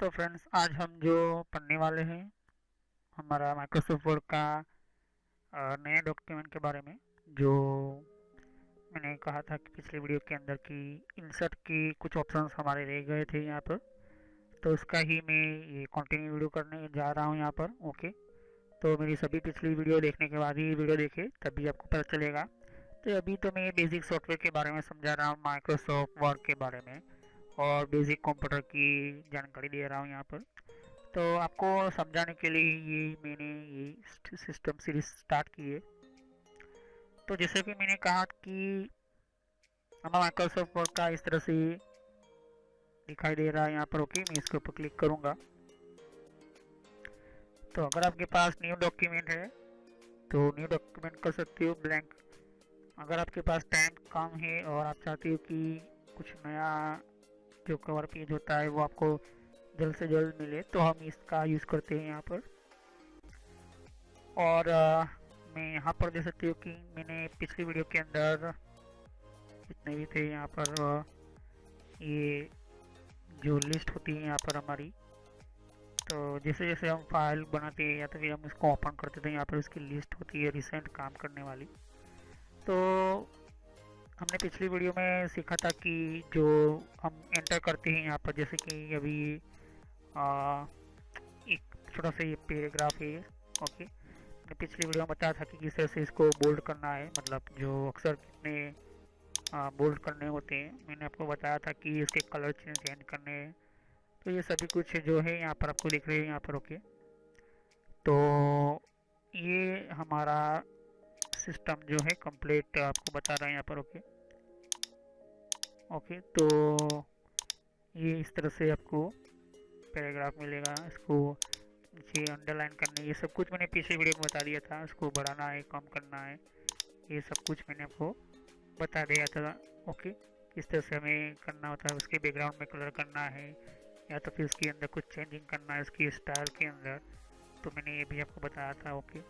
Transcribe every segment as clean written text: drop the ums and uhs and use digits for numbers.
तो फ्रेंड्स, आज हम जो पढ़ने वाले हैं हमारा माइक्रोसॉफ्ट वर्ड का नए डॉक्यूमेंट के बारे में, जो मैंने कहा था कि पिछले वीडियो के अंदर कि इंसर्ट की कुछ ऑप्शंस हमारे रह गए थे यहाँ पर। तो उसका ही मैं ये कंटिन्यू वीडियो करने जा रहा हूँ यहाँ पर। ओके, तो मेरी सभी पिछली वीडियो देखने के बाद ही वीडियो देखे तभी आपको पता चलेगा। तो अभी तो मैं बेसिक सॉफ्टवेयर के बारे में समझा रहा हूँ, माइक्रोसॉफ्ट वर्ड के बारे में, और बेसिक कंप्यूटर की जानकारी दे रहा हूँ यहाँ पर। तो आपको समझाने के लिए ये मैंने ये सिस्टम सीरीज स्टार्ट की है। तो जैसे कि मैंने कहा कि हमारा माइक्रोसॉफ्ट वर्ड का इस तरह से दिखाई दे रहा है यहाँ पर। ओके, मैं इसके ऊपर क्लिक करूँगा। तो अगर आपके पास न्यू डॉक्यूमेंट है तो न्यू डॉक्यूमेंट कर सकते हो, ब्लैंक। अगर आपके पास टाइम कम है और आप चाहते हो कि कुछ नया जो कवर पेज होता है वो आपको जल्द से जल्द मिले, तो हम इसका यूज़ करते हैं यहाँ पर। और मैं यहाँ पर देख सकती हूँ कि मैंने पिछली वीडियो के अंदर जितने भी थे यहाँ पर ये जो लिस्ट होती है यहाँ पर हमारी, तो जैसे जैसे हम फाइल बनाते हैं या तो फिर हम इसको ओपन करते थे, यहाँ पर उसकी लिस्ट होती है रिसेंट काम करने वाली। तो हमने पिछली वीडियो में सीखा था कि जो हम एंटर करते हैं यहाँ पर, जैसे कि अभी आ, एक छोटा सा ये पैराग्राफ है। ओके, मैंने पिछली वीडियो में बताया था कि किस तरह से इसको बोल्ड करना है, मतलब जो अक्सर कितने बोल्ड करने होते हैं। मैंने आपको बताया था कि इसके कलर चेंज करने हैं। तो ये सभी कुछ जो है यहाँ पर आपको दिख रहे हैं यहाँ पर। ओके, तो ये हमारा सिस्टम जो है कंप्लीट आपको बता रहा है यहाँ पर। ओके ओके, तो ये इस तरह से आपको पैराग्राफ मिलेगा। इसको नीचे अंडरलाइन करने, ये सब कुछ मैंने पिछले वीडियो में बता दिया था। इसको बढ़ाना है, कम करना है, ये सब कुछ मैंने आपको बता दिया था। ओके, किस तरह से हमें करना होता है, उसके बैकग्राउंड में कलर करना है या तो फिर उसके अंदर कुछ चेंजिंग करना है उसकी स्टाइल के अंदर, तो मैंने ये भी आपको बताया था। ओके,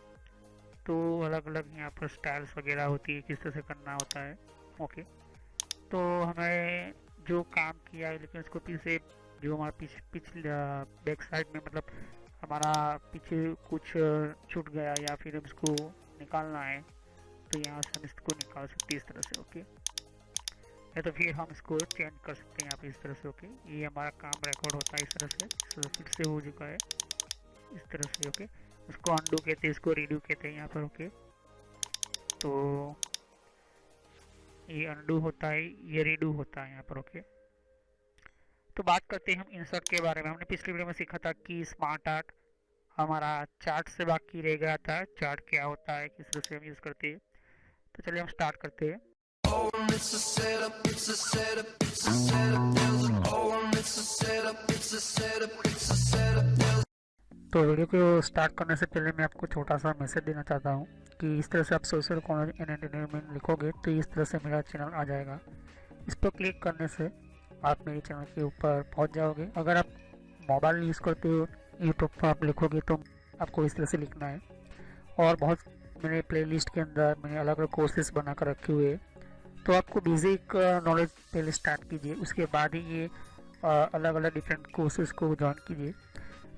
तो अलग अलग यहाँ पर स्टाइल्स वगैरह होती है, किस तरह से करना होता है। ओके, तो हमें जो काम किया है, लेकिन उसको पीछे जो हमारा पिछले बैक साइड में, मतलब हमारा पीछे कुछ छूट गया या फिर हम इसको निकालना है, तो यहाँ से हम इसको निकाल सकते हैं इस तरह से। ओके, या तो फिर हम इसको चेंज कर सकते हैं यहाँ पे इस तरह से। ओके, ये हमारा काम रिकॉर्ड होता है इस तरह से। फिर से हो चुका है इस तरह से। ओके, इसको अनडू कहते हैं, इसको रीडू कहते हैं यहाँ पर। ओके, तो ये अनडू होता है, ये रीडू होता है यहाँ पर। ओके, तो बात करते हैं हम इंसर्ट के बारे में। हमने पिछली वीडियो में सीखा था कि स्मार्ट आर्ट हमारा चार्ट से बाकी रह गया था। चार्ट क्या होता है, किस तरह से हम यूज़ करते हैं, तो चलिए हम स्टार्ट करते हैं। तो वीडियो को स्टार्ट करने से पहले मैं आपको छोटा सा मैसेज देना चाहता हूँ कि इस तरह से आप सोशल कॉलेज एंड एंटरटेनमेंट लिखोगे तो इस तरह से मेरा चैनल आ जाएगा। इस पर क्लिक करने से आप मेरे चैनल के ऊपर पहुँच जाओगे। अगर आप मोबाइल यूज़ करते हो, यूट्यूब पर आप लिखोगे तो आपको इस तरह से लिखना है। और बहुत मेरे प्लेलिस्ट के अंदर मैंने अलग अलग कोर्सेज बना कर रखे हुए हैं, तो आपको बेसिक नॉलेज पहले स्टार्ट कीजिए, उसके बाद ही ये अलग अलग डिफरेंट कोर्सेज को ज्वाइन कीजिए।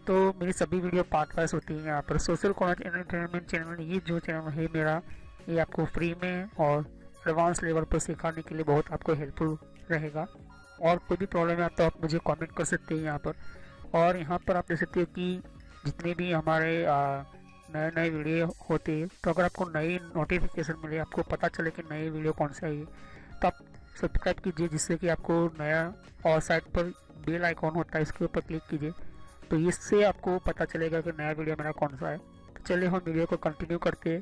तो मेरी सभी वीडियो पार्ट वाइज होती हैं यहाँ पर। सोशल कॉलेज एंटरटेनमेंट चैनल, ये जो चैनल है मेरा, ये आपको फ्री में और एडवांस लेवल पर सिखाने के लिए बहुत आपको हेल्पफुल रहेगा। और कोई भी प्रॉब्लम है तो आप मुझे कमेंट कर सकते हैं यहाँ पर। और यहाँ पर आप देख सकते हो कि जितने भी हमारे नए नए वीडियो होते हैं, तो अगर आपको नई नोटिफिकेशन मिले, आपको पता चले कि नई वीडियो कौन सा है, तो आप सब्सक्राइब कीजिए, जिससे कि आपको नया, और साइड पर बेल आइकॉन होता है, इसके ऊपर क्लिक कीजिए, तो इससे आपको पता चलेगा कि नया वीडियो मेरा कौन सा है। तो चलिए हम वीडियो को कंटिन्यू करते हैं।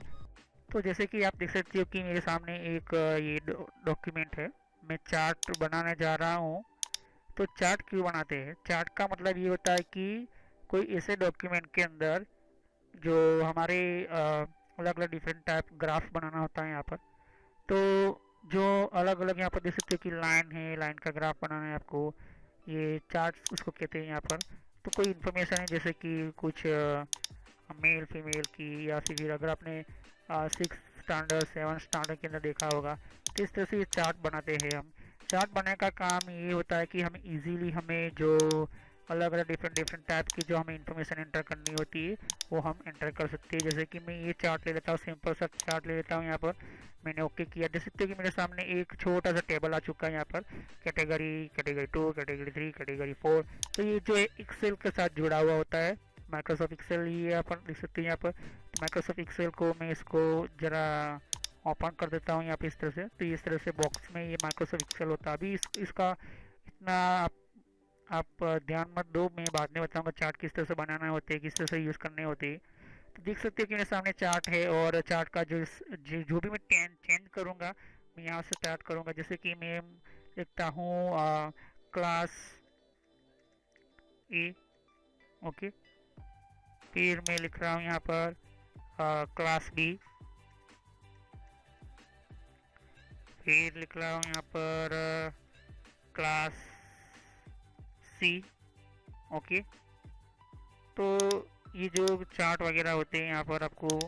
तो जैसे कि आप देख सकते हो कि मेरे सामने एक ये डॉक्यूमेंट है, मैं चार्ट बनाने जा रहा हूँ। तो चार्ट क्यों बनाते हैं? चार्ट का मतलब ये होता है कि कोई ऐसे डॉक्यूमेंट के अंदर जो हमारे अलग अलग डिफरेंट टाइप ग्राफ बनाना होता है यहाँ पर। तो जो अलग अलग यहाँ पर देख सकते हो कि लाइन है, लाइन का ग्राफ बनाना है आपको, ये चार्ट उसको कहते हैं यहाँ पर। तो कोई इन्फॉर्मेशन है जैसे कि कुछ मेल फीमेल की, या फिर अगर आपने 6 स्टैंडर्ड 7 स्टैंडर्ड के अंदर देखा होगा, तो इस तरह से ये चार्ट बनाते हैं हम। चार्ट बनाने का काम ये होता है कि हमें इजीली हमें जो अलग अलग डिफरेंट टाइप की जो हमें इंफॉर्मेशन एंटर करनी होती है वो हम एंटर कर सकते हैं। जैसे कि मैं ये चार्ट ले लेता हूँ, सिंपल सा चार्ट ले लेता हूँ। यहाँ पर मैंने ओके किया, देख सकते हो कि मेरे सामने एक छोटा सा टेबल आ चुका है। यहाँ पर कैटेगरी, कैटेगरी 2, कैटेगरी 3, कैटेगरी 4। तो ये जो एक्सेल के साथ जुड़ा हुआ होता है, माइक्रोसॉफ्ट एक्सेल, ये अपन देख सकते हैं यहाँ पर। माइक्रोसॉफ्ट एक्सेल को मैं इसको ज़रा ओपन कर देता हूँ यहाँ पे इस तरह से। तो इस तरह से बॉक्स में ये माइक्रोसॉफ्ट एक्सेल होता है। अभी इसका इतना आप ध्यान मत दो, मैं बाद में बताऊंगा चार्ट किस तरह से बनाना होते हैं, किस तरह से यूज़ करने होते हैं। तो देख सकते हो कि मेरे सामने चार्ट है, और चार्ट का जो भी मैं चेंज करूँगा, मैं यहाँ से स्टार्ट करूँगा। जैसे कि मैं लिखता हूँ क्लास ए, ओके। फिर मैं लिख रहा हूँ यहाँ पर क्लास बी, फिर लिख रहा हूँ यहाँ पर क्लास सी, ओके। तो ये जो चार्ट वगैरह होते हैं यहाँ पर आपको,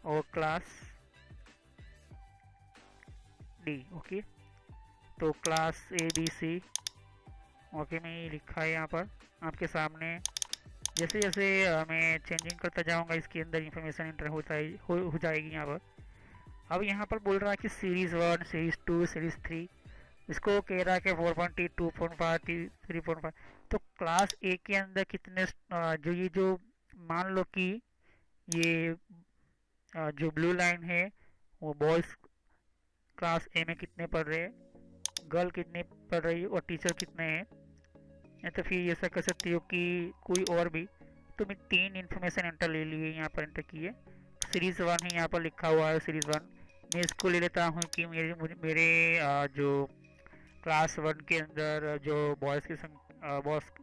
और क्लास डी, ओके। तो class A B C, okay, मैं ये लिखा है यहाँ पर आपके सामने। जैसे जैसे मैं चेंजिंग करता जाऊँगा, इसके अंदर इंफॉर्मेशन एंटर हो जाएगी यहाँ पर। अब यहाँ पर बोल रहा है कि सीरीज़ 1, सीरीज़ 2, सीरीज़ 3। इसको कह रहा है कि 4.3, 2.5, 3.5। तो क्लास ए के अंदर कितने जो मान लो कि ये जो ब्लू लाइन है वो बॉयज़ क्लास ए में कितने पढ़ रहे हैं, गर्ल कितने पढ़ रही है, और टीचर कितने हैं। या तो फिर ऐसा कर सकती हो कि कोई और भी। तो मैं 3 इन्फॉर्मेशन एंटर ले लिए, यहाँ पर एंटर किए। सीरीज़ 1 है, यहाँ पर लिखा हुआ है सीरीज़ 1। मैं इसको ले लेता हूँ कि मेरे जो क्लास 1 के अंदर जो बॉयज़ की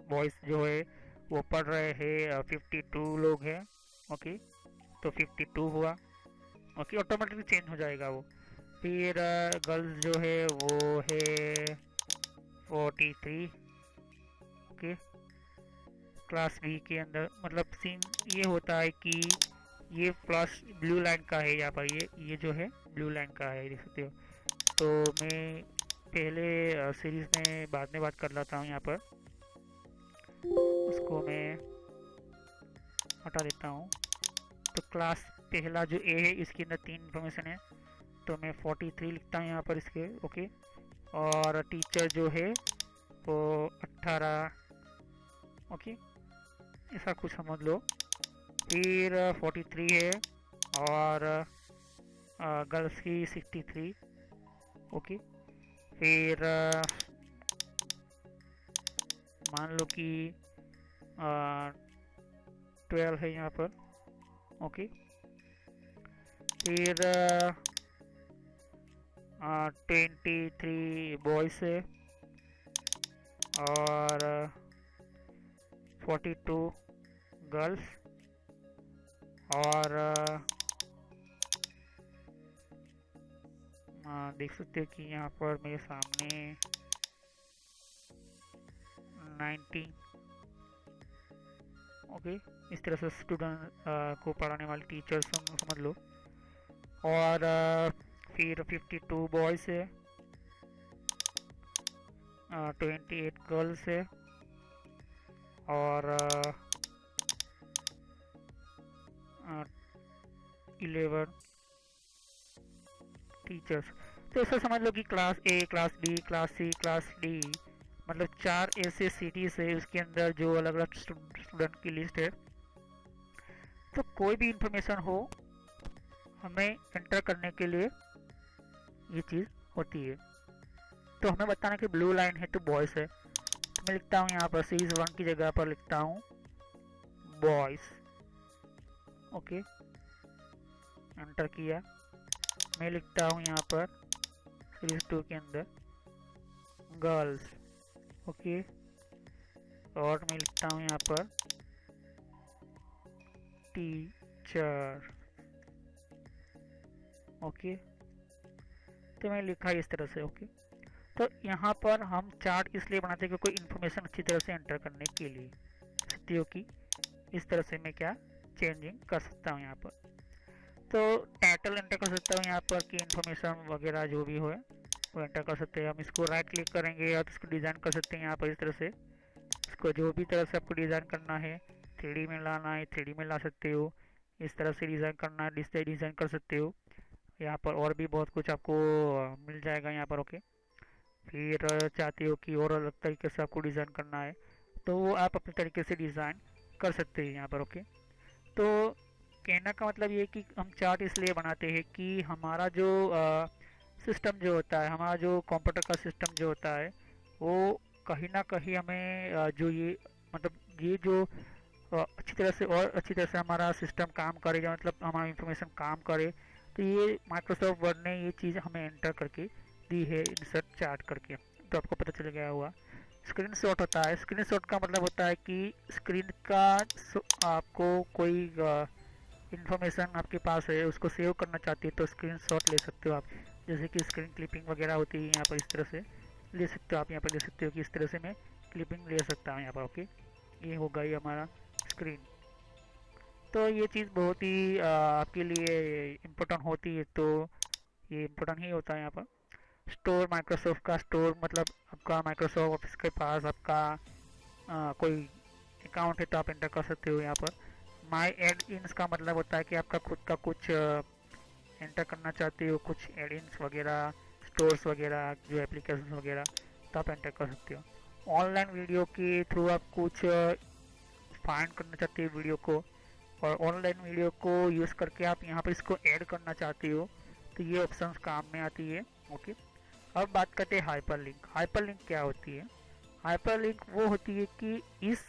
बॉयज़ जो है वो पढ़ रहे हैं 52 लोग हैं, ओके। तो 52 हुआ, ओके, ऑटोमेटिकली चेंज हो जाएगा वो। फिर गर्ल्स जो है वो है 43, ओके। क्लास बी के अंदर मतलब सीन ये होता है कि ये प्लस ब्लू लाइन का है यहाँ पर, ये जो है ब्लू लाइन का है, देख सकते हो। तो मैं पहले सीरीज़ में बाद में बात कर लेता हूँ यहाँ पर, उसको मैं हटा देता हूँ। तो क्लास पहला जो ए है इसके अंदर 3 इन्फॉर्मेशन है, तो मैं 43 लिखता हूँ यहाँ पर इसके, ओके। और टीचर जो है वो 18, ओके, ऐसा कुछ समझ लो। फिर 43 है, और गर्ल्स की 63, ओके। फिर मान लो कि 12 है यहाँ पर, ओके। फिर 23 बॉयज़ है, और 42 गर्ल्स, और देख सकते हो कि यहाँ पर मेरे सामने 19, ओके। इस तरह से स्टूडेंट को पढ़ाने वाले टीचर्स समझ लो। और फिर 52 बॉयज़ है, 28 गर्ल्स है, और 11 टीचर्स। तो ऐसा समझ लो कि class A, class B, class C, class D, मतलब 4 ऐसे सिटीज़ है उसके अंदर जो अलग अलग स्टूडेंट की लिस्ट है। तो कोई भी इंफॉर्मेशन हो हमें एंटर करने के लिए ये चीज़ होती है। तो हमें बताना कि ब्लू लाइन है तो बॉयज़ है, तो मैं लिखता हूँ यहाँ पर सीरीज़ 1 की जगह पर लिखता हूँ बॉयज़, ओके। एंटर किया। मैं लिखता हूँ यहाँ पर सीरीज़ 2 के अंदर गर्ल्स, ओके। और मैं लिखता हूँ यहाँ पर टीचर, ओके। तो मैं लिखा इस तरह से, ओके। तो यहाँ पर हम चार्ट इसलिए बनाते हैं कि कोई इन्फॉर्मेशन अच्छी तरह से एंटर करने के लिए। सकती हो कि इस तरह से मैं क्या चेंजिंग कर सकता हूँ यहाँ पर। तो टाइटल एंटर कर सकता हूँ यहाँ पर कि इन्फॉर्मेशन वगैरह जो भी हो वो एंटर कर सकते हैं। हम इसको राइट क्लिक करेंगे और इसको डिज़ाइन कर सकते हैं यहाँ पर इस तरह से। इसको जो भी तरह से आपको डिज़ाइन करना है, 3D में लाना है 3D में ला सकते हो, इस तरह से डिज़ाइन करना है डिस्प्ले डिज़ाइन कर सकते हो। यहाँ पर और भी बहुत कुछ आपको मिल जाएगा यहाँ पर। ओके, फिर चाहते हो कि और अलग तरीके से आपको डिज़ाइन करना है तो वो आप अपने तरीके से डिज़ाइन कर सकते हैं यहाँ पर। ओके, तो कहने का मतलब ये है कि हम चार्ट इसलिए बनाते हैं कि हमारा जो सिस्टम जो होता है, हमारा जो कंप्यूटर का सिस्टम जो होता है, वो कहीं ना कहीं हमें जो ये मतलब ये जो अच्छी तरह से और अच्छी तरह से हमारा सिस्टम काम करेगा, मतलब हमारा इंफॉर्मेशन काम करे, तो ये माइक्रोसॉफ्ट वर्ड ने ये चीज़ हमें एंटर करके दी है इंसर्ट चार्ट करके। तो आपको पता चल गया हुआ स्क्रीन शॉट होता है। स्क्रीन शॉट का मतलब होता है कि स्क्रीन का आपको कोई इंफॉर्मेशन आपके पास है उसको सेव करना चाहती है तो स्क्रीन शॉट ले सकते हो आप। जैसे कि स्क्रीन क्लिपिंग वगैरह होती है यहाँ पर, इस तरह से ले सकते हो आप। यहाँ पर ले सकते हो कि इस तरह से मैं क्लिपिंग ले सकता हूँ यहाँ पर। ओके, ये हो गई हमारा स्क्रीन। तो ये चीज़ बहुत ही आपके लिए इम्पोर्टेंट होती है, तो ये इम्पोर्टेंट ही होता है यहाँ पर। स्टोर, माइक्रोसॉफ्ट का स्टोर मतलब आपका माइक्रोसॉफ्ट ऑफिस के पास आपका कोई अकाउंट है तो आप एंटर कर सकते हो यहाँ पर। माई एड इन्स का मतलब होता है कि आपका खुद का कुछ एंटर करना चाहते हो, कुछ एड इन्स वगैरह, स्टोर्स वगैरह, जो एप्लीकेशन वगैरह, तो आप एंटर कर सकते हो। ऑनलाइन वीडियो के थ्रू आप कुछ फाइंड करना चाहते हो वीडियो को, और ऑनलाइन वीडियो को यूज़ करके आप यहाँ पर इसको ऐड करना चाहते हो तो ये ऑप्शंस काम में आती है। ओके, अब बात करते हैं हाइपरलिंक। हाइपरलिंक क्या होती है? हाइपरलिंक वो होती है कि इस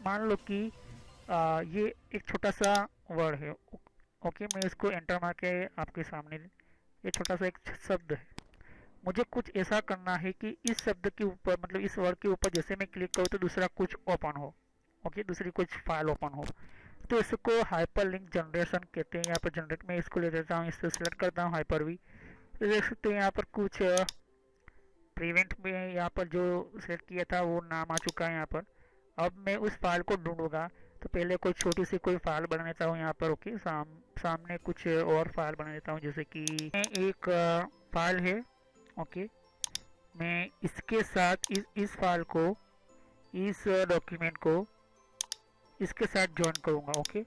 मान लो कि ये एक छोटा सा वर्ड है। ओके, मैं इसको एंटर मार के आपके सामने, ये छोटा सा एक शब्द है, मुझे कुछ ऐसा करना है कि इस शब्द के ऊपर मतलब इस वर्ड के ऊपर जैसे मैं क्लिक करूँ तो दूसरा कुछ ओपन हो। ओके, दूसरी कुछ फाइल ओपन हो, तो इसको हाइपरलिंक जनरेशन कहते हैं। यहाँ पर जनरेट में इसको ले लेता हूँ, इससे सिलेक्ट करता हूँ हाइपर भी, तो देख सकते हैं यहाँ पर कुछ प्रिवेंट में यहाँ पर जो सिलेक्ट किया था वो नाम आ चुका है यहाँ पर। अब मैं उस फाइल को ढूंढूंगा तो पहले कोई छोटी सी कोई फाइल बना लेता हूँ यहाँ पर। ओके, सामने कुछ और फाइल बना लेता हूँ, जैसे कि एक फाइल है। ओके, मैं इसके साथ इस फाइल को, इस डॉक्यूमेंट को इसके साथ ज्वाइन करूँगा। ओके,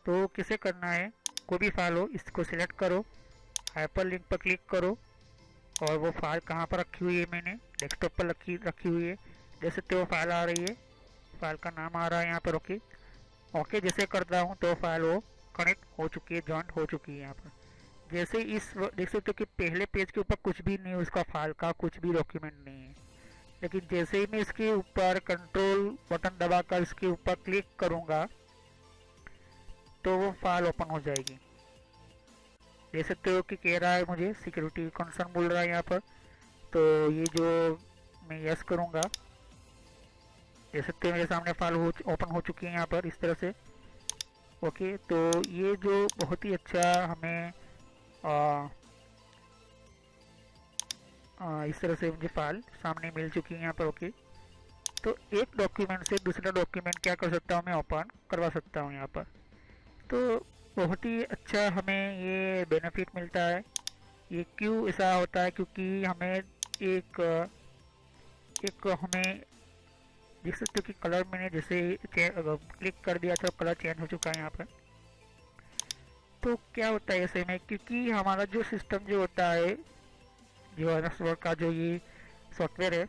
तो किसे करना है, कोई भी फाइल हो इसको सिलेक्ट करो, हाइपरलिंक पर क्लिक करो, और वो फाइल कहाँ पर रखी हुई है, मैंने डेस्कटॉप पर रखी हुई है। जैसे तो फाइल आ रही है, फाइल का नाम आ रहा है यहाँ पर। ओके ओके, जैसे करता हूँ तो फाइल वो कनेक्ट हो चुकी है, जॉइंट हो चुकी है यहाँ पर। जैसे इस देख सकते हो कि पहले पेज के ऊपर कुछ भी नहीं है, उसका फाइल का कुछ भी डॉक्यूमेंट नहीं है, लेकिन जैसे ही मैं इसके ऊपर कंट्रोल बटन दबाकर इसके ऊपर क्लिक करूँगा तो वो फाइल ओपन हो जाएगी। देख सकते हो कि कह रहा है मुझे सिक्योरिटी कंसर्न बोल रहा है यहाँ पर, तो ये जो मैं यस करूँगा, देख सकते हो मेरे सामने फाइल ओपन हो चुकी है यहाँ पर इस तरह से। ओके, तो ये जो बहुत ही अच्छा हमें इस तरह से मुझे फाइल सामने मिल चुकी है यहाँ पर। ओके, तो एक डॉक्यूमेंट से दूसरा डॉक्यूमेंट क्या कर सकता हूँ, मैं ओपन करवा सकता हूँ यहाँ पर। तो बहुत ही अच्छा हमें ये बेनिफिट मिलता है। ये क्यों ऐसा होता है, क्योंकि हमें एक हमें देख सकते हो कि कलर मैंने जैसे क्लिक कर दिया था कलर चेंज हो चुका है यहाँ पर। तो क्या होता है ऐसे में, क्योंकि हमारा जो सिस्टम जो होता है, जो एनएसवर्क का जो ये सॉफ्टवेयर है,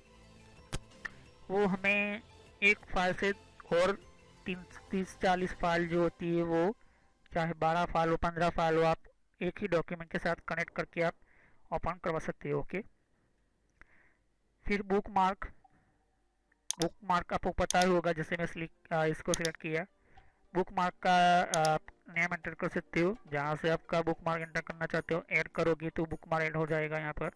वो हमें एक फाइल से और 30-40 फाइल जो होती है, वो चाहे 12 फाइल हो 15 फाइल हो, आप एक ही डॉक्यूमेंट के साथ कनेक्ट करके आप ओपन करवा सकते हो। ओके, फिर बुक मार्क आपको पता ही होगा, जैसे मैं इसको सिलेक्ट किया, बुक मार्क का नेम एंटर कर सकते हो, जहाँ से आपका बुक मार्क एंटर करना चाहते हो ऐड करोगे तो बुक मार्क ऐड हो जाएगा यहाँ पर।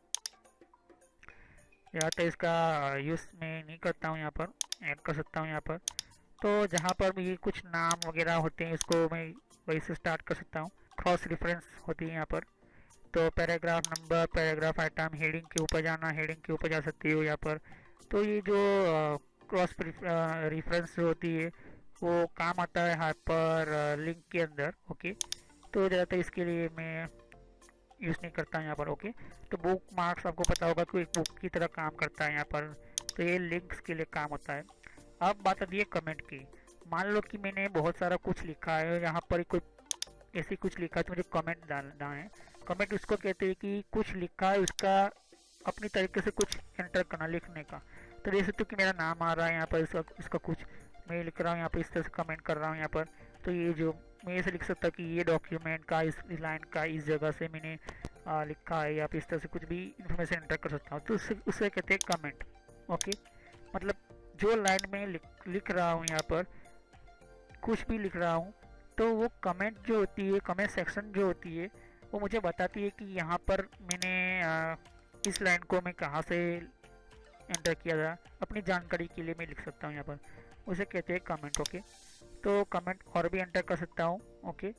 या तो इसका यूज़ मैं नहीं करता हूँ, यहाँ पर ऐड कर सकता हूँ यहाँ पर। तो जहाँ पर भी कुछ नाम वगैरह होते हैं इसको मैं वही से स्टार्ट कर सकता हूँ। क्रॉस रेफरेंस होती है यहाँ पर, तो paragraph number, paragraph item, heading के ऊपर जाना, हेडिंग के ऊपर जा सकती हो यहाँ पर। तो ये जो क्रॉस रेफरेंस होती है वो काम आता है हाइपर लिंक के अंदर। ओके, तो ज़्यादातर इसके लिए मैं यूज़ नहीं करता यहाँ पर। ओके, तो बुक मार्क्स आपको पता होगा कि एक बुक की तरह काम करता है यहाँ पर, तो ये लिंक्स के लिए काम होता है। अब बात आती है कमेंट की। मान लो कि मैंने बहुत सारा कुछ लिखा है, यहाँ पर कोई ऐसे कुछ लिखा है तो मुझे कमेंट डालना है। कमेंट उसको कहते हैं कि कुछ लिखा है उसका अपनी तरीके से कुछ एंटर करना, लिखने का। तो जैसे तो कि मेरा नाम आ रहा है यहाँ पर, इसका कुछ मैं लिख रहा हूँ यहाँ पर, इस तरह से कमेंट कर रहा हूँ यहाँ पर। तो ये जो मैं ऐसे लिख सकता कि ये डॉक्यूमेंट का इस लाइन का इस जगह से मैंने लिखा है, या फिर इस तरह से कुछ भी इन्फॉर्मेशन एंटर कर सकता हूँ, तो उससे कहते हैं कमेंट। ओके, मतलब जो लाइन में लिख रहा हूँ यहाँ पर, कुछ भी लिख रहा हूँ, तो वो कमेंट जो होती है, कमेंट सेक्शन जो होती है, वो मुझे बताती है कि यहाँ पर मैंने इस लाइन को मैं कहाँ से एंटर किया था, अपनी जानकारी के लिए मैं लिख सकता हूँ यहाँ पर, उसे कहते हैं कमेंट। ओके, तो कमेंट और भी एंटर कर सकता हूँ। ओके,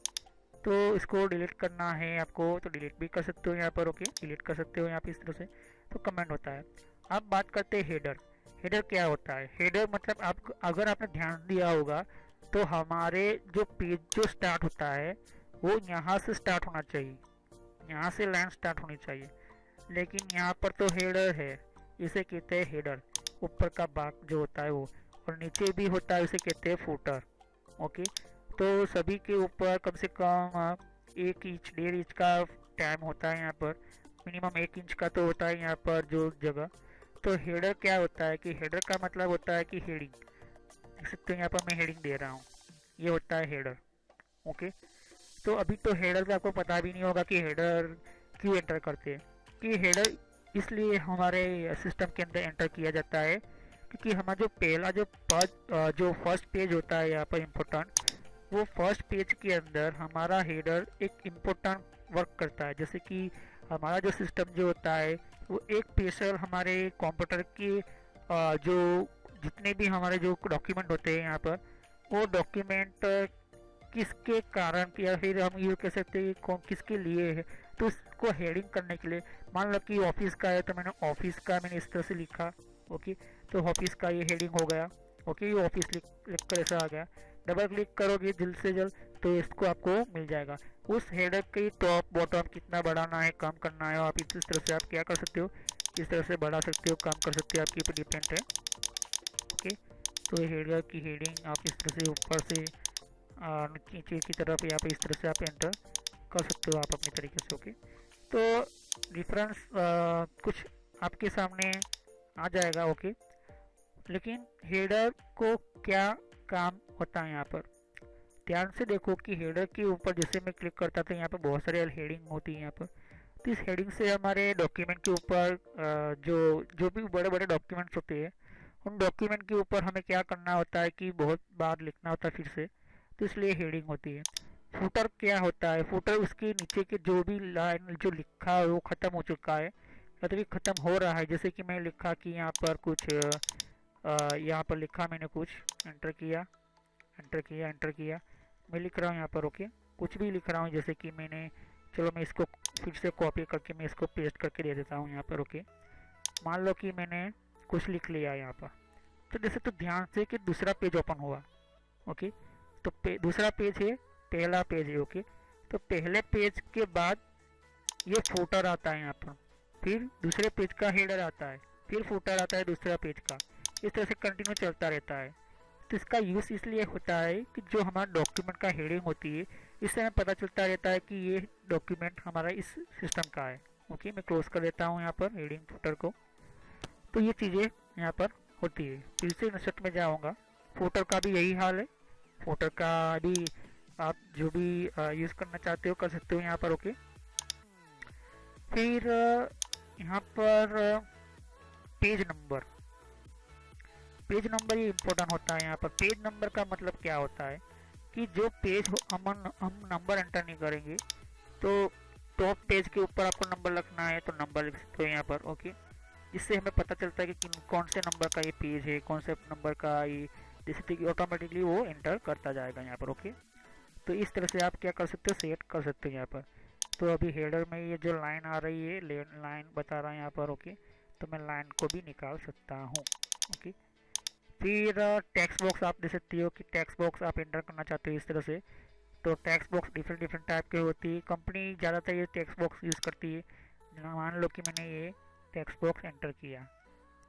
तो इसको डिलीट करना है आपको तो डिलीट भी कर सकते हो यहाँ पर। ओके, डिलीट कर सकते हो यहाँ पे इस तरह से, तो कमेंट होता है। अब बात करते हैं हेडर। हेडर क्या होता है? हेडर मतलब आप अगर आपने ध्यान दिया होगा तो हमारे जो पेज जो स्टार्ट होता है वो यहाँ से स्टार्ट होना चाहिए, यहाँ से लाइन स्टार्ट होनी चाहिए, लेकिन यहाँ पर तो हेडर है, इसे कहते हैं हेडर। ऊपर का भाग जो होता है वो, और नीचे भी होता है, उसे कहते हैं फुटर। ओके, तो सभी के ऊपर कम से कम 1 इंच 1.5 इंच का टाइम होता है यहाँ पर, मिनिमम 1 इंच का तो होता है यहाँ पर जो जगह। तो हेडर क्या होता है कि हेडर का मतलब होता है कि हेडिंग, देख सकते हो यहाँ पर मैं हेडिंग दे रहा हूँ, ये होता है हेडर। ओके, तो अभी तो हेडर का आपको पता भी नहीं होगा कि हेडर क्यों एंटर करते हैं। कि हेडर इसलिए हमारे सिस्टम के अंदर एंटर किया जाता है क्योंकि हमारा जो पहला जो फर्स्ट पेज होता है यहाँ पर इम्पोर्टेंट, वो फर्स्ट पेज के अंदर हमारा हेडर एक इम्पोर्टेंट वर्क करता है। जैसे कि हमारा जो सिस्टम जो होता है वो एक स्पेशल हमारे कंप्यूटर के जो जितने भी हमारे जो डॉक्यूमेंट होते हैं यहाँ पर, वो डॉक्यूमेंट किसके कारण या फिर हम ये कह सकते हैं कौन किसके लिए है, तो उसको हेडिंग करने के लिए, मान लो कि ऑफिस का है तो मैंने ऑफिस का मैंने इस तरह से लिखा। ओके, तो ऑफिस का ये हेडिंग हो गया। ओके, ये ऑफिस लिख कर ऐसा आ गया। डबल क्लिक करोगे जल्द से जल्द तो इसको आपको मिल जाएगा। उस हेडर के टॉप बॉटम कितना बढ़ाना है कम करना है, आप इस तरह से आप क्या कर सकते हो, इस तरह से बढ़ा सकते हो कम कर सकते हो, आपके ऊपर डिपेंड है। ओके, तो हेडर की हेडिंग आप इस तरह से ऊपर से नीचे की तरफ यहाँ पे इस तरह से आप एंटर कर सकते हो आप अपने तरीके से। ओके, तो डिफरेंस कुछ आपके सामने आ जाएगा। ओके, लेकिन हेडर को क्या काम होता है यहाँ पर, ध्यान से देखो कि हेडर के ऊपर जैसे मैं क्लिक करता था यहाँ पर बहुत सारे हेडिंग होती है यहाँ पर। तो इस हेडिंग से हमारे डॉक्यूमेंट के ऊपर जो जो भी बड़े बड़े डॉक्यूमेंट्स होते हैं, उन डॉक्यूमेंट के ऊपर हमें क्या करना होता है कि बहुत बार लिखना होता है फिर से, तो इसलिए हेडिंग होती है। फुटर क्या होता है? फुटर उसके नीचे के जो भी लाइन जो लिखा है वो ख़त्म हो चुका है या तो भी ख़त्म हो रहा है। जैसे कि मैं लिखा कि यहाँ पर कुछ यहाँ पर लिखा मैंने कुछ एंटर किया एंटर किया, मैं लिख रहा हूँ यहाँ पर। ओके, कुछ भी लिख रहा हूँ, जैसे कि मैंने, चलो मैं इसको फिर से कॉपी करके मैं इसको पेस्ट करके दे देता हूँ यहाँ पर। ओके, मान लो कि मैंने कुछ लिख लिया यहाँ पर, तो जैसे तो ध्यान से कि दूसरा पेज ओपन हुआ। ओके, तो दूसरा पेज है, पहला पेज है। ओके, तो पहले पेज के बाद ये फुटर आता है यहाँ पर, फिर दूसरे पेज का हेडर आता है, फिर फुटर आता है दूसरा पेज का, इस तरह से कंटिन्यू चलता रहता है। तो इसका यूज़ इसलिए होता है कि जो हमारा डॉक्यूमेंट का हेडिंग होती है, इससे हमें पता चलता रहता है कि ये डॉक्यूमेंट हमारा इस सिस्टम का है। ओके, मैं क्लोज कर देता हूँ यहाँ पर हेडिंग फुटर को। तो ये चीज़ें यहाँ पर होती है। फिर से इंसर्ट में जाऊँगा, फुटर का भी यही हाल है, फुटर का भी आप जो भी यूज़ करना चाहते हो कर सकते हो यहाँ पर। ओके, फिर यहाँ पर पेज नंबर ये इम्पोर्टेंट होता है। यहाँ पर पेज नंबर का मतलब क्या होता है कि जो पेज हम नंबर एंटर नहीं करेंगे, तो टॉप पेज के ऊपर आपको नंबर लिखना है तो नंबर लिख सकते हो यहाँ पर। ओके, इससे हमें पता चलता है कि कौन से नंबर का ये पेज है, कौन से नंबर का ये, जैसे कि ऑटोमेटिकली वो एंटर करता जाएगा यहाँ पर। ओके, तो इस तरह से आप क्या कर सकते हो, सेट कर सकते हो यहाँ पर। तो अभी हेडर में ये जो लाइन आ रही है, लाइन बता रहा है यहाँ पर। ओके, तो मैं लाइन को भी निकाल सकता हूँ। ओके, फिर टेक्स्ट बॉक्स आप दे सकते हो कि टेक्स्ट बॉक्स आप एंटर करना चाहते हो इस तरह से, तो text box different different type के होती है। कंपनी ज़्यादातर ये टेक्स्ट बॉक्स यूज़ करती है। मान लो कि मैंने ये टेक्स्ट बॉक्स एंटर किया,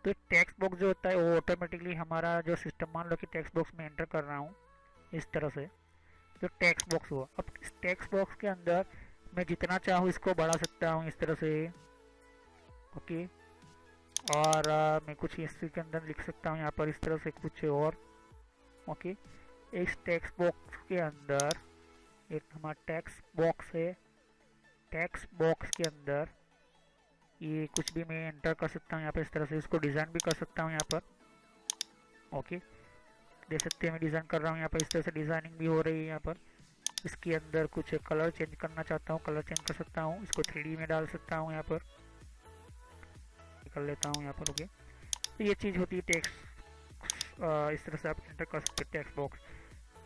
तो टेक्स्ट बॉक्स जो होता है वो ऑटोमेटिकली हमारा जो सिस्टम, मान लो कि टेक्स्ट बॉक्स में एंटर कर रहा हूँ इस तरह से, जो टेक्स्ट बॉक्स हुआ, अब इस टेक्स्ट बॉक्स के अंदर मैं जितना चाहूँ इसको बढ़ा सकता हूँ इस तरह से। ओके, और मैं कुछ इसके अंदर लिख सकता हूँ यहाँ पर इस तरह से कुछ और। ओके, इस टेक्स्ट बॉक्स के अंदर एक हमारा टेक्स्ट बॉक्स है, टेक्स्ट बॉक्स के अंदर ये कुछ भी मैं एंटर कर सकता हूँ यहाँ पर इस तरह से। इसको डिज़ाइन भी कर सकता हूँ यहाँ पर। ओके, देख सकते हैं मैं डिज़ाइन कर रहा हूँ यहाँ पर, इस तरह से डिज़ाइनिंग भी हो रही है यहाँ पर। इसके अंदर कुछ कलर चेंज करना चाहता हूँ, कलर चेंज कर सकता हूँ, इसको 3D में डाल सकता हूँ यहाँ पर, कर लेता हूँ यहाँ पर। ओके, तो ये चीज़ होती है टेक्स्ट, इस तरह से आप एंटर कर सकते हैं टेक्स्ट बॉक्स।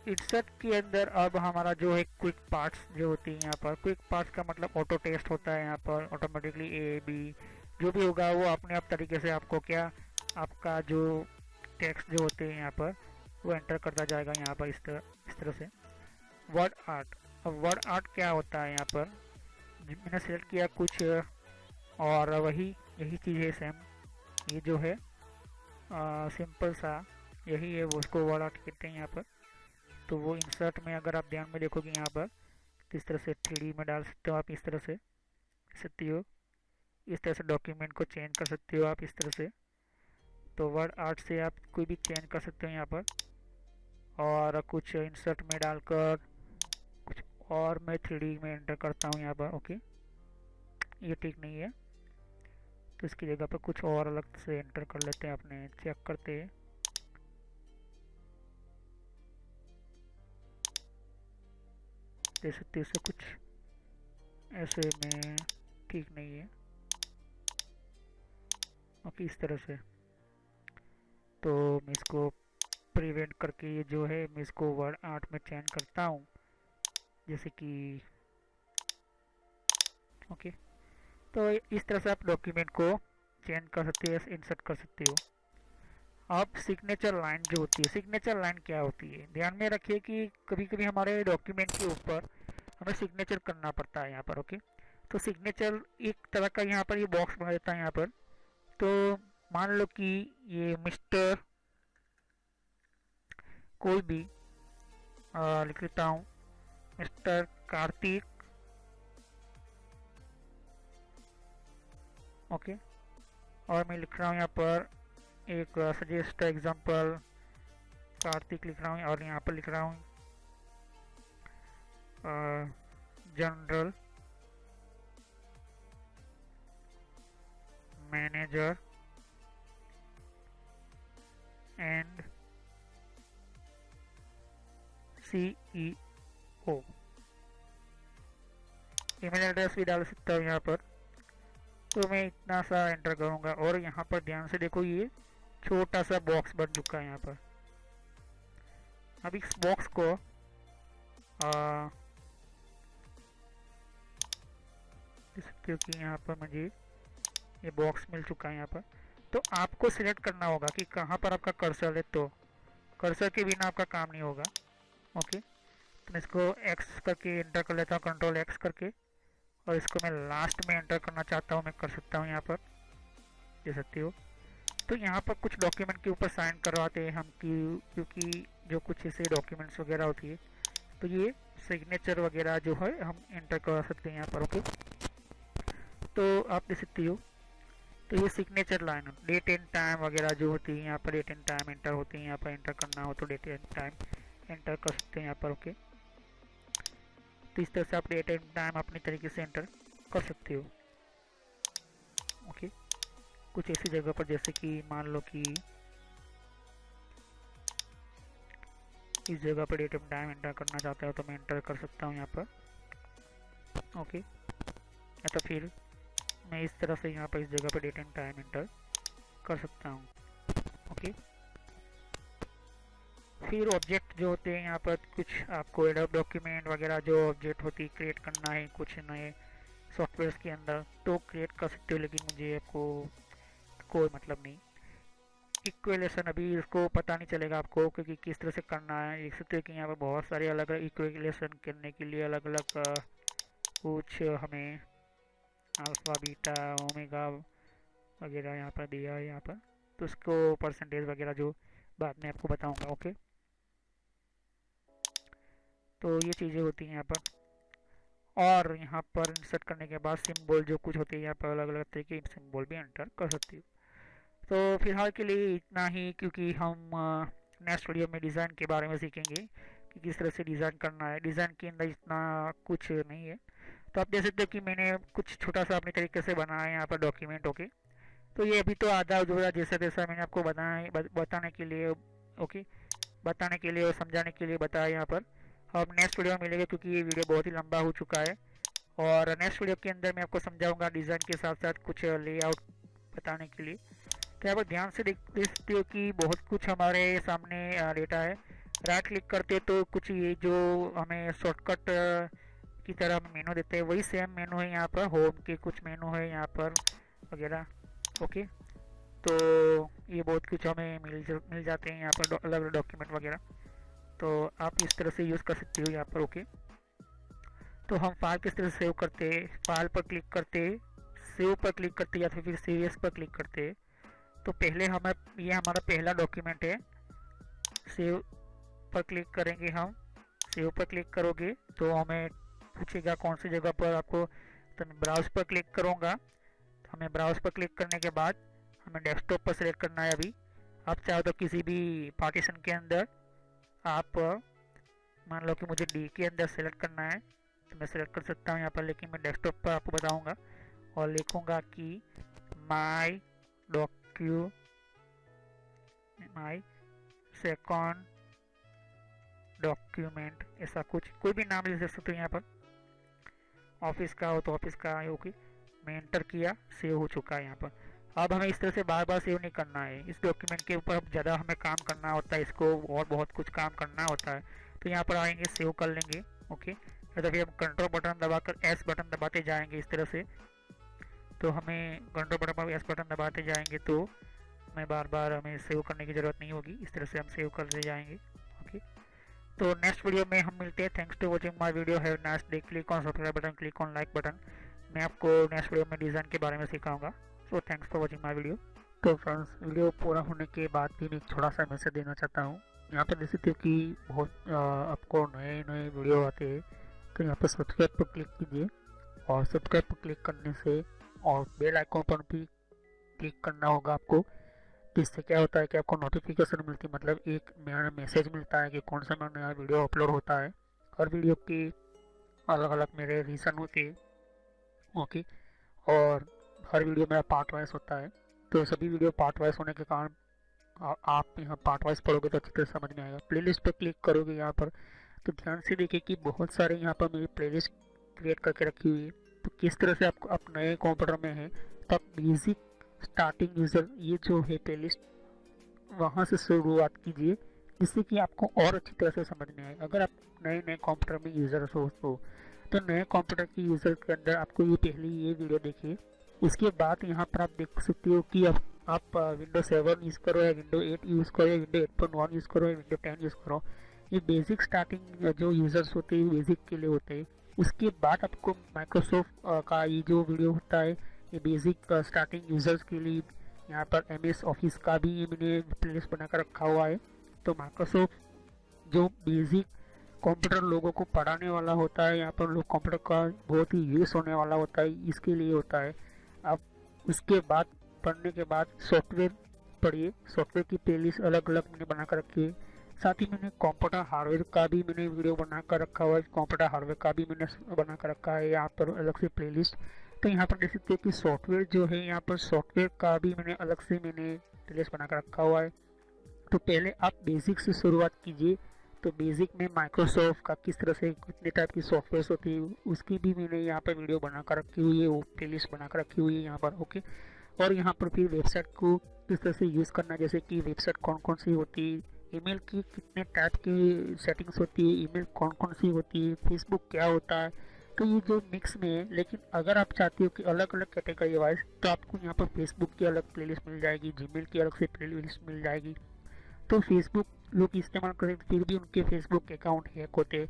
इंसर्ट के अंदर अब हमारा जो है क्विक पार्ट्स जो होती है यहाँ पर, क्विक पार्ट्स का मतलब ऑटो टेस्ट होता है यहाँ पर। ऑटोमेटिकली ए बी जो भी होगा वो अपने आप तरीके से आपको क्या, आपका जो टेक्स्ट जो होते हैं यहाँ पर वो एंटर करता जाएगा यहाँ पर इस तरह से। वर्ड आर्ट, अब वर्ड आर्ट क्या होता है यहाँ पर, मैंने सेलेक्ट किया कुछ और यही चीज़ है सेम, ये जो है सिंपल सा यही है, वो उसको वर्ड आर्ट कहते हैं यहाँ पर। तो वो इंसर्ट में अगर आप ध्यान में देखोगे यहाँ पर तो इस तरह से 3D में डाल सकते हो आप, इस तरह से सकती हो, इस तरह से डॉक्यूमेंट को चेंज कर सकते हो आप इस तरह से। तो वर्ड आर्ट से आप कोई भी चेंज कर सकते हो यहाँ पर, और कुछ इंसर्ट में डालकर कुछ और मैं 3D में एंटर करता हूँ यहाँ पर। ओके, ये ठीक नहीं है, तो इसकी जगह पर कुछ और अलग से एंटर कर लेते हैं, अपने चेक करते हैं। देख सकते हो कुछ ऐसे में ठीक नहीं है। ओके, इस तरह से तो मैं इसको प्रिवेंट करके ये जो है मैं इसको वर्ड आर्ट में चेंज करता हूँ, जैसे कि ओके। तो इस तरह से आप डॉक्यूमेंट को चेंज कर सकते हो, इंसर्ट कर सकते हो। अब सिग्नेचर लाइन जो होती है, सिग्नेचर लाइन क्या होती है, ध्यान में रखिए कि कभी कभी हमारे डॉक्यूमेंट के ऊपर हमें सिग्नेचर करना पड़ता है यहाँ पर। ओके, तो सिग्नेचर एक तरह का यहाँ पर ये बॉक्स बना देता है यहाँ पर। तो मान लो कि ये मिस्टर कोई भी लिख लेता हूँ, मिस्टर कार्तिक। ओके, और मैं लिख रहा हूँ यहाँ पर एक सजेस्ट एग्जांपल कार्तिक लिख रहा हूँ, और यहाँ पर लिख रहा हूँ general manager and CEO। Email address भी डाल सकता हूँ यहाँ पर। तो मैं इतना सा एंटर करूँगा, और यहाँ पर ध्यान से देखो ये छोटा सा बॉक्स बन चुका है यहाँ पर। अब इस बॉक्स को देख सकते हो कि यहाँ पर मुझे ये बॉक्स मिल चुका है यहाँ पर। तो आपको सिलेक्ट करना होगा कि कहाँ पर आपका कर्सर है, तो कर्सर के बिना आपका काम नहीं होगा। ओके, तो मैं इसको एक्स करके एंटर कर लेता हूँ, कंट्रोल एक्स करके, और इसको मैं लास्ट में एंटर करना चाहता हूँ, मैं कर सकता हूँ यहाँ पर, देख सकते हो। तो यहाँ पर कुछ डॉक्यूमेंट के ऊपर साइन करवाते हैं हम, क्योंकि जो कुछ ऐसे डॉक्यूमेंट्स वगैरह होती है, तो ये सिग्नेचर वगैरह जो है हम एंटर करवा सकते हैं यहाँ पर। ओके, तो आप देख सकते हो, तो ये signature line, date and time वगैरह जो होती है यहाँ पर, डेट एंड टाइम एंटर होती है यहाँ पर, एंटर करना हो तो डेट एंड टाइम एंटर कर सकते हैं यहाँ पर। ओके, तो इस तरह से आप डेट एंड टाइम अपनी तरीके से एंटर कर सकते हो। ओके, कुछ ऐसी जगह पर जैसे कि मान लो कि इस जगह पर डेट एंड टाइम एंटर करना चाहता हो तो मैं एंटर कर सकता हूँ यहाँ पर। ओके, या तो फिर मैं इस तरह से यहाँ पर इस जगह पर डेट एंड टाइम एंटर कर सकता हूँ। ओके, फिर ऑब्जेक्ट जो होते हैं यहाँ पर, कुछ आपको एडोब डॉक्यूमेंट वगैरह जो ऑब्जेक्ट होती है क्रिएट करना है कुछ नए सॉफ्टवेयर के अंदर, तो क्रिएट कर सकते हो, लेकिन मुझे आपको कोई मतलब नहीं। इक्वेलेशन अभी इसको पता नहीं चलेगा आपको क्योंकि किस तरह से करना है। देख सकते हो कि यहाँ पर बहुत सारे अलग अलग इक्वेलेशन करने के लिए अलग अलग कुछ हमें अल्फा बीटा ओमेगा वगैरह यहाँ पर दिया है यहाँ पर, तो उसको परसेंटेज वगैरह जो बाद में आपको बताऊंगा। ओके, तो ये चीज़ें होती हैं यहाँ पर। और यहाँ पर इंसर्ट करने के बाद सिंबल जो कुछ होती है यहाँ पर अलग अलग तरीके के सिंबल भी एंटर कर सकती हो। तो फिलहाल के लिए इतना ही, क्योंकि हम नेक्स्ट वीडियो में डिज़ाइन के बारे में सीखेंगे कि किस तरह से डिज़ाइन करना है। डिज़ाइन के अंदर इतना कुछ नहीं है। तो आप देख सकते हो कि मैंने कुछ छोटा सा अपने तरीके से बनाया है यहाँ पर डॉक्यूमेंट। ओके, तो ये अभी तो आधा अधूरा जैसा तैसा मैंने आपको बताने के लिए, ओके, बताने के लिए और समझाने के लिए बताया यहाँ पर। अब नेक्स्ट वीडियो में मिलेगा क्योंकि ये वीडियो बहुत ही लंबा हो चुका है। और नेक्स्ट वीडियो के अंदर मैं आपको समझाऊंगा डिज़ाइन के साथ साथ कुछ लेआउट बताने के लिए। तो यहाँ पर ध्यान से देख सकते हो कि बहुत कुछ हमारे सामने डेटा है। राइट क्लिक करते तो कुछ ये जो हमें शॉर्टकट की तरह मेनू देते हैं वही सेम मेनू है यहाँ पर। होम के कुछ मेनू है यहाँ पर वगैरह। ओके, तो ये बहुत कुछ हमें मिल जाते हैं यहाँ पर अलग अलग डॉक्यूमेंट वगैरह। तो आप इस तरह से यूज़ कर सकते हो यहाँ पर। ओके, तो हम फाइल किस तरह से सेव करते हैं, फाइल पर क्लिक करते, सेव पर क्लिक करते या फिर सेव एज पर क्लिक करते। तो पहले हमें ये हमारा पहला डॉक्यूमेंट है, सेव पर क्लिक करेंगे हम। सेव पर क्लिक करोगे तो हमें पूछेगा कौन सी जगह पर आपको, तो मैं ब्राउज पर क्लिक करूँगा। तो हमें ब्राउज पर क्लिक करने के बाद हमें डेस्कटॉप पर सेलेक्ट करना है। अभी आप चाहो तो किसी भी पार्टीशन के अंदर आप मान लो कि मुझे डी के अंदर सेलेक्ट करना है तो मैं सेलेक्ट कर सकता हूँ यहाँ पर, लेकिन मैं डेस्कटॉप पर आपको बताऊँगा और लिखूँगा कि माई सेकंड डॉक्यूमेंट, ऐसा कुछ कोई भी नाम लिख सकते हो यहाँ पर। ऑफिस का हो तो ऑफिस का है। ओके, मैं एंटर किया, सेव हो चुका है यहाँ पर। अब हमें इस तरह से बार बार सेव नहीं करना है। इस डॉक्यूमेंट के ऊपर अब ज़्यादा हमें काम करना होता है, इसको और बहुत कुछ काम करना होता है। तो यहाँ पर आएंगे, सेव कर लेंगे। ओके, या फिर हम कंट्रोल बटन दबाकर एस बटन दबाते जाएंगे इस तरह से। तो हमें कंट्रोल बटन पर एस बटन दबाते जाएंगे तो हमें बार बार हमें सेव करने की ज़रूरत नहीं होगी। इस तरह से हम सेव करते जाएंगे। ओके, तो नेक्स्ट वीडियो में हम मिलते हैं। Thanks to watching my video. Have nice day. Click on subscribe button, click on like button. मैं आपको नेक्स्ट वीडियो में डिज़ाइन के बारे में सिखाऊंगा। So thanks for watching my video. तो फ्रेंड्स, वीडियो पूरा होने के बाद भी मैं एक छोटा सा मैसेज देना चाहता हूँ। यहाँ पर देख सकते हो कि बहुत आपको नए नए वीडियो आते हैं। तो यहाँ पर सब्सक्राइब पर क्लिक कीजिए और सब्सक्राइब पर क्लिक करने से और बेल आइकॉन पर भी क्लिक करना होगा आपको। इससे क्या होता है कि आपको नोटिफिकेशन मिलती है, मतलब एक मेरा मैसेज मिलता है कि कौन सा नया वीडियो अपलोड होता है। हर वीडियो की अलग अलग मेरे रीज़न होते हैं। ओके, और हर वीडियो मेरा पार्ट वाइज होता है। तो सभी वीडियो पार्ट वाइज होने के कारण आप यहाँ पार्ट वाइज पढ़ोगे तो अच्छी तरह समझ में आएगा। प्लेलिस्ट पर क्लिक करोगे यहाँ पर तो ध्यान से देखिए कि बहुत सारे यहाँ पर मेरी प्लेलिस्ट क्रिएट करके रखी हुई है। तो किस तरह से आपको आप नए कंप्यूटर में हैं तो आप बेसिक स्टार्टिंग यूज़र ये जो है प्लेलिस्ट वहाँ से शुरुआत कीजिए, जिससे कि आपको और अच्छी तरह से समझ में आए। अगर आप नए नए कंप्यूटर में यूज़र हो तो नए कंप्यूटर की यूज़र के अंदर आपको ये पहले ये वीडियो देखिए। उसके बाद यहाँ पर आप देख सकते हो कि आप विंडो 7 यूज़ करो या विंडो 8 यूज़ करो या विंडो 8.1 यूज़ करो या विंडो 10 यूज़ करो। ये बेसिक स्टार्टिंग जो यूज़र्स होते हैं बेसिक के लिए होते हैं। उसके बाद आपको माइक्रोसॉफ्ट का ये जो वीडियो होता है ये बेसिक स्टार्टिंग यूज़र्स के लिए। यहाँ पर MS ऑफिस का भी मैंने प्लेलिस्ट बनाकर रखा हुआ है। तो माइक्रोसॉफ्ट जो बेसिक कंप्यूटर लोगों को पढ़ाने वाला होता है, यहाँ पर लोग कंप्यूटर का बहुत ही यूज़ होने वाला होता है, इसके लिए होता है। अब उसके बाद पढ़ने के बाद सॉफ्टवेयर पढ़िए। सॉफ्टवेयर की प्लेलिस्ट अलग अलग मैंने बना कर रखी है। साथ ही मैंने कंप्यूटर हार्डवेयर का भी मैंने वीडियो बना कर रखा हुआ है। कंप्यूटर हार्डवेयर का भी मैंने बना कर रखा है यहाँ पर अलग से प्लेलिस्ट। तो यहाँ पर देख सकते हैं कि सॉफ्टवेयर जो है यहाँ पर सॉफ्टवेयर का भी मैंने अलग से प्लेलिस्ट बना कर रखा हुआ है। तो पहले आप बेसिक से शुरुआत कीजिए। तो बेसिक में माइक्रोसॉफ्ट का किस तरह से कितने टाइप की सॉफ्टवेयर होती है उसकी भी मैंने यहाँ पर वीडियो बना कर रखी हुई है, वो प्लेलिस्ट बना कर रखी हुई है यहाँ पर। ओके, और यहाँ पर फिर वेबसाइट को किस तरह से यूज़ करना, जैसे कि वेबसाइट कौन कौन सी होती है, ईमेल की कितने टाइप की सेटिंग्स होती है, ईमेल कौन कौन सी होती है, फेसबुक क्या होता है। तो ये जो मिक्स में है, लेकिन अगर आप चाहते हो कि अलग अलग कैटेगरी वाइज, तो आपको यहाँ पर फेसबुक की अलग प्लेलिस्ट मिल जाएगी, जीमेल की अलग से प्लेलिस्ट मिल जाएगी। तो फेसबुक लोग इस्तेमाल करें फिर भी उनके फेसबुक अकाउंट हैक होते।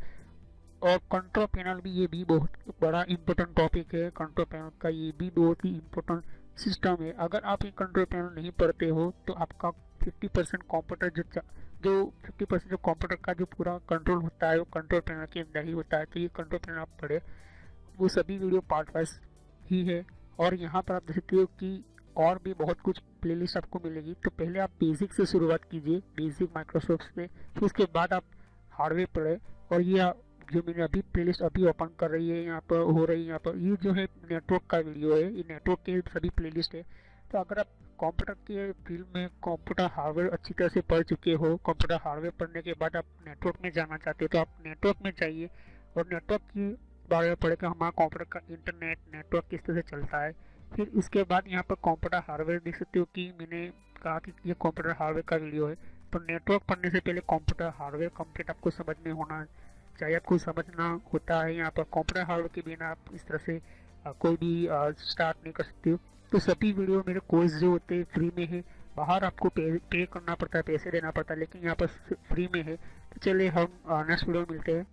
और कंट्रोल पैनल भी, ये भी बहुत बड़ा इंपॉर्टेंट टॉपिक है। कंट्रोल पैनल का ये भी बहुत ही इम्पोर्टेंट सिस्टम है। अगर आप ये कंट्रोल पैनल नहीं पढ़ते हो तो आपका 50% कंप्यूटर जो 50% जो कंप्यूटर का जो पूरा कंट्रोल होता है वो कंट्रोल पैनल के अंदर ही होता है। तो ये कंट्रोल पैनल आप पढ़े, वो सभी वीडियो पार्ट वाइज ही है। और यहाँ पर आप देख सकते हो कि और भी बहुत कुछ प्लेलिस्ट आपको मिलेगी। तो पहले आप बेसिक से शुरुआत कीजिए, बेसिक माइक्रोसॉफ्ट से, फिर उसके बाद आप हार्डवेयर पढ़े। और ये जो मैंने अभी प्लेलिस्ट अभी ओपन कर रही है यहाँ पर हो रही है, यहाँ पर ये जो है नेटवर्क का वीडियो है, ये नेटवर्क के सभी प्लेलिस्ट है। तो अगर आप कंप्यूटर के फील्ड में कंप्यूटर हार्डवेयर अच्छी तरह से पढ़ चुके हो, कंप्यूटर हार्डवेयर पढ़ने के बाद आप नेटवर्क में जाना चाहते हो, तो आप नेटवर्क में जाइए और नेटवर्क की बारे में पढ़े कि हमारा कंप्यूटर का इंटरनेट नेटवर्क किस तरह से चलता है। फिर इसके बाद यहाँ पर कंप्यूटर हार्डवेयर देख सकते हो कि मैंने कहा कि ये कंप्यूटर हार्डवेयर का वीडियो है। तो नेटवर्क पढ़ने से पहले कंप्यूटर हार्डवेयर कंप्लीट आपको समझ में होना चाहिए, आपको समझना होता है। यहाँ पर कंप्यूटर हार्डवेयर के बिना आप इस तरह से कोई भी स्टार्ट नहीं कर सकते हो। तो सभी वीडियो मेरे कोर्स जो होते हैं फ्री में है, बाहर आपको पे करना पड़ता है, पैसे देना पड़ता है, लेकिन यहाँ पर फ्री में है। तो चलिए हम नेक्स्ट वीडियो में मिलते हैं।